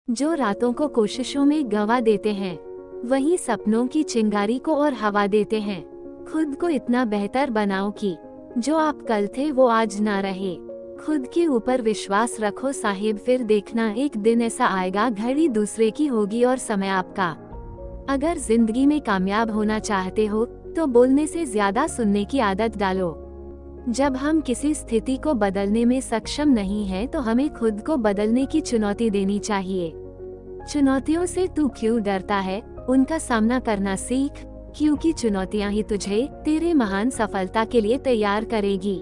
जो रातों को कोशिशों में गंवा देते हैं, वही सपनों की चिंगारी को और हवा देते हैं। खुद को इतना बेहतर बनाओ कि जो आप कल थे वो आज ना रहे। खुद के ऊपर विश्वास रखो साहिब, फिर देखना एक दिन ऐसा आएगा घड़ी दूसरे की होगी और समय आपका। अगर जिंदगी में कामयाब होना चाहते हो तो बोलने से ज्यादा सुनने की आदत डालो। जब हम किसी स्थिति को बदलने में सक्षम नहीं हैं तो हमें खुद को बदलने की चुनौती देनी चाहिए। चुनौतियों से तू क्यों डरता है, उनका सामना करना सीख, क्योंकि चुनौतियां ही तुझे तेरे महान सफलता के लिए तैयार करेगी।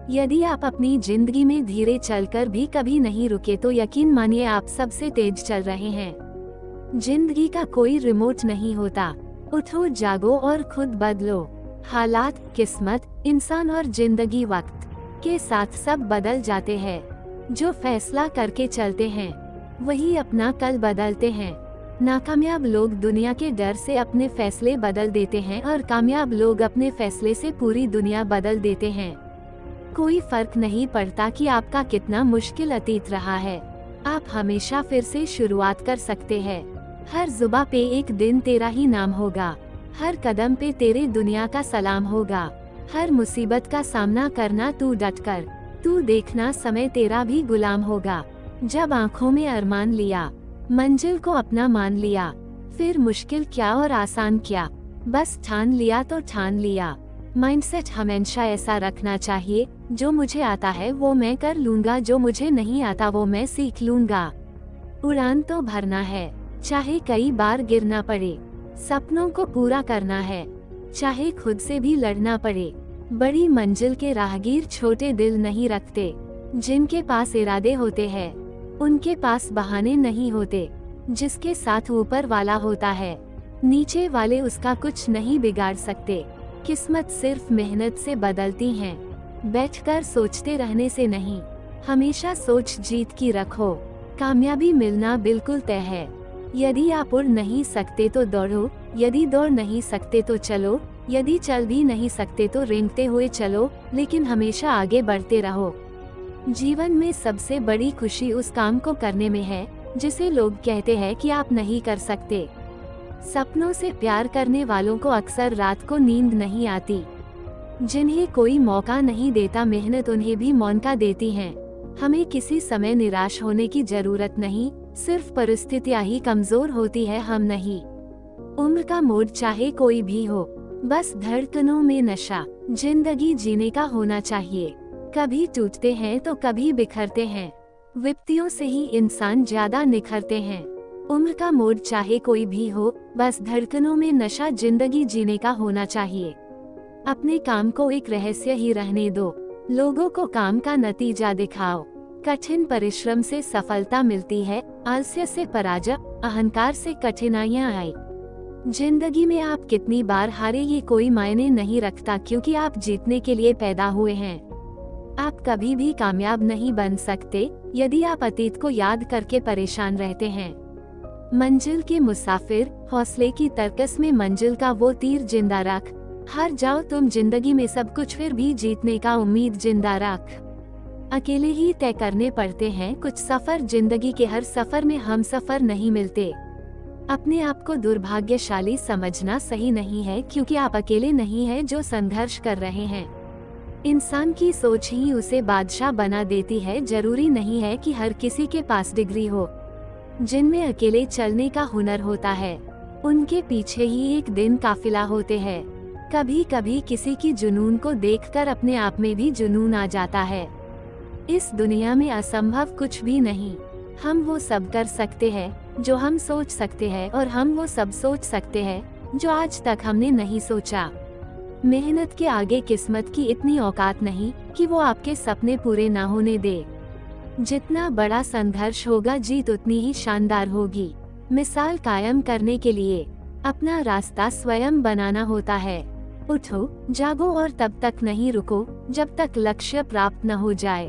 यदि आप अपनी जिंदगी में धीरे चलकर भी कभी नहीं रुके तो यकीन मानिए आप सबसे तेज चल रहे हैं। जिंदगी का कोई रिमोट नहीं होता। उठो, जागो और खुद बदलो। हालात, किस्मत, इंसान और जिंदगी वक्त के साथ सब बदल जाते हैं। जो फैसला करके चलते हैं वही अपना कल बदलते हैं। नाकामयाब लोग दुनिया के डर से अपने फैसले बदल देते हैं और कामयाब लोग अपने फैसले से पूरी दुनिया बदल देते हैं। कोई फर्क नहीं पड़ता कि आपका कितना मुश्किल अतीत रहा है, आप हमेशा फिर से शुरुआत कर सकते हैं। हर जुबा पे एक दिन तेरा ही नाम होगा, हर कदम पे तेरे दुनिया का सलाम होगा। हर मुसीबत का सामना करना तू डटकर, तू देखना समय तेरा भी गुलाम होगा। जब आँखों में अरमान लिया, मंजिल को अपना मान लिया, फिर मुश्किल क्या और आसान क्या, बस ठान लिया तो ठान लिया। माइंडसेट हमेशा ऐसा रखना चाहिए, जो मुझे आता है वो मैं कर लूंगा, जो मुझे नहीं आता वो मैं सीख लूंगा। उड़ान तो भरना है, चाहे कई बार गिरना पड़े। सपनों को पूरा करना है, चाहे खुद से भी लड़ना पड़े। बड़ी मंजिल के राहगीर छोटे दिल नहीं रखते। जिनके पास इरादे होते हैं उनके पास बहाने नहीं होते। जिसके साथ ऊपर वाला होता है, नीचे वाले उसका कुछ नहीं बिगाड़ सकते। किस्मत सिर्फ मेहनत से बदलती हैं, बैठकर सोचते रहने से नहीं। हमेशा सोच जीत की रखो, कामयाबी मिलना बिल्कुल तय है। यदि आप उड़ नहीं सकते तो दौड़ो, यदि दौड़ नहीं सकते तो चलो, यदि चल भी नहीं सकते तो रेंगते हुए चलो, लेकिन हमेशा आगे बढ़ते रहो। जीवन में सबसे बड़ी खुशी उस काम को करने में है जिसे लोग कहते हैं कि आप नहीं कर सकते। सपनों से प्यार करने वालों को अक्सर रात को नींद नहीं आती। जिन्हें कोई मौका नहीं देता मेहनत उन्हें भी मौका देती है। हमें किसी समय निराश होने की जरूरत नहीं, सिर्फ परिस्थितियां ही कमजोर होती है, हम नहीं। उम्र का मोड़ चाहे कोई भी हो, बस धड़कनों में नशा जिंदगी जीने का होना चाहिए। कभी टूटते हैं तो कभी बिखरते हैं, विपत्तियों से ही इंसान ज्यादा निखरते हैं। उम्र का मोड़ चाहे कोई भी हो, बस धड़कनों में नशा जिंदगी जीने का होना चाहिए। अपने काम को एक रहस्य ही रहने दो, लोगों को काम का नतीजा दिखाओ। कठिन परिश्रम से सफलता मिलती है, आलस्य से पराजय, अहंकार से कठिनाइयां आई। जिंदगी में आप कितनी बार हारे ये कोई मायने नहीं रखता, क्योंकि आप जीतने के लिए पैदा हुए हैं। आप कभी भी कामयाब नहीं बन सकते यदि आप अतीत को याद करके परेशान रहते हैं। मंजिल के मुसाफिर, हौसले की तरकस में मंजिल का वो तीर जिंदा रख। हार जाओ तुम जिंदगी में सब कुछ, फिर भी जीतने का उम्मीद जिंदा रख। अकेले ही तय करने पड़ते हैं कुछ सफर, जिंदगी के हर सफर में हम सफर नहीं मिलते। अपने आप को दुर्भाग्यशाली समझना सही नहीं है, क्योंकि आप अकेले नहीं हैं जो संघर्ष कर रहे हैं। इंसान की सोच ही उसे बादशाह बना देती है। जरूरी नहीं है कि हर किसी के पास डिग्री हो। जिनमें अकेले चलने का हुनर होता है उनके पीछे ही एक दिन काफिला होते हैं। कभी कभी किसी की जुनून को देखकर अपने आप में भी जुनून आ जाता है। इस दुनिया में असंभव कुछ भी नहीं। हम वो सब कर सकते हैं जो हम सोच सकते हैं, और हम वो सब सोच सकते हैं जो आज तक हमने नहीं सोचा। मेहनत के आगे किस्मत की इतनी औकात नहीं कि वो आपके सपने पूरे ना होने दे। जितना बड़ा संघर्ष होगा, जीत उतनी ही शानदार होगी। मिसाल कायम करने के लिए अपना रास्ता स्वयं बनाना होता है। उठो, जागो और तब तक नहीं रुको जब तक लक्ष्य प्राप्त न हो जाए।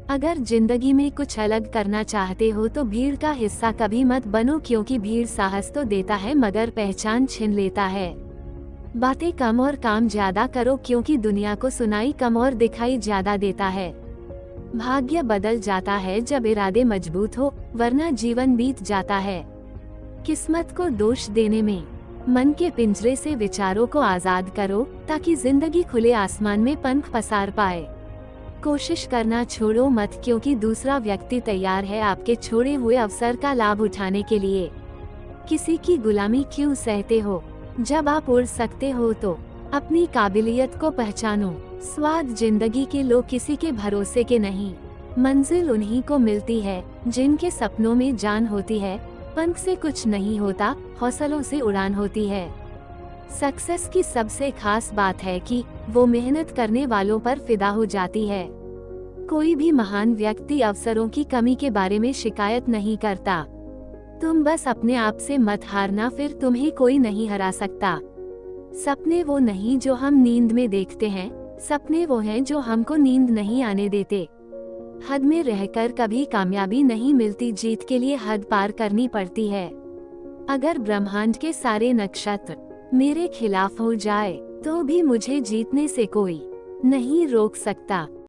अगर जिंदगी में कुछ अलग करना चाहते हो तो भीड़ का हिस्सा कभी मत बनो, क्योंकि भीड़ साहस तो देता है मगर पहचान छीन लेता है। बातें कम और काम ज्यादा करो, क्योंकि दुनिया को सुनाई कम और दिखाई ज्यादा देता है। भाग्य बदल जाता है जब इरादे मजबूत हो, वरना जीवन बीत जाता है। किस्मत को दोष देने में, मन के पिंजरे से विचारों को आजाद करो ताकि जिंदगी खुले आसमान में पंख पसार पाए। कोशिश करना छोड़ो मत, क्योंकि दूसरा व्यक्ति तैयार है आपके छोड़े हुए अवसर का लाभ उठाने के लिए। किसी की गुलामी क्यों सहते हो, जब आप उड़ सकते हो तो अपनी काबिलियत को पहचानो। स्वाद जिंदगी के लो किसी के भरोसे के नहीं। मंजिल उन्हीं को मिलती है जिनके सपनों में जान होती है। पंख से कुछ नहीं होता, हौसलों से उड़ान होती है। सक्सेस की सबसे खास बात है कि वो मेहनत करने वालों पर फिदा हो जाती है। कोई भी महान व्यक्ति अवसरों की कमी के बारे में शिकायत नहीं करता। तुम बस अपने आप से मत हारना, फिर तुम्हें कोई नहीं हरा सकता। सपने वो नहीं जो हम नींद में देखते हैं, सपने वो हैं जो हमको नींद नहीं आने देते। हद में रहकर कभी कामयाबी नहीं मिलती, जीत के लिए हद पार करनी पड़ती है। अगर ब्रह्मांड के सारे नक्षत्र मेरे खिलाफ हो जाए तो भी मुझे जीतने से कोई नहीं रोक सकता।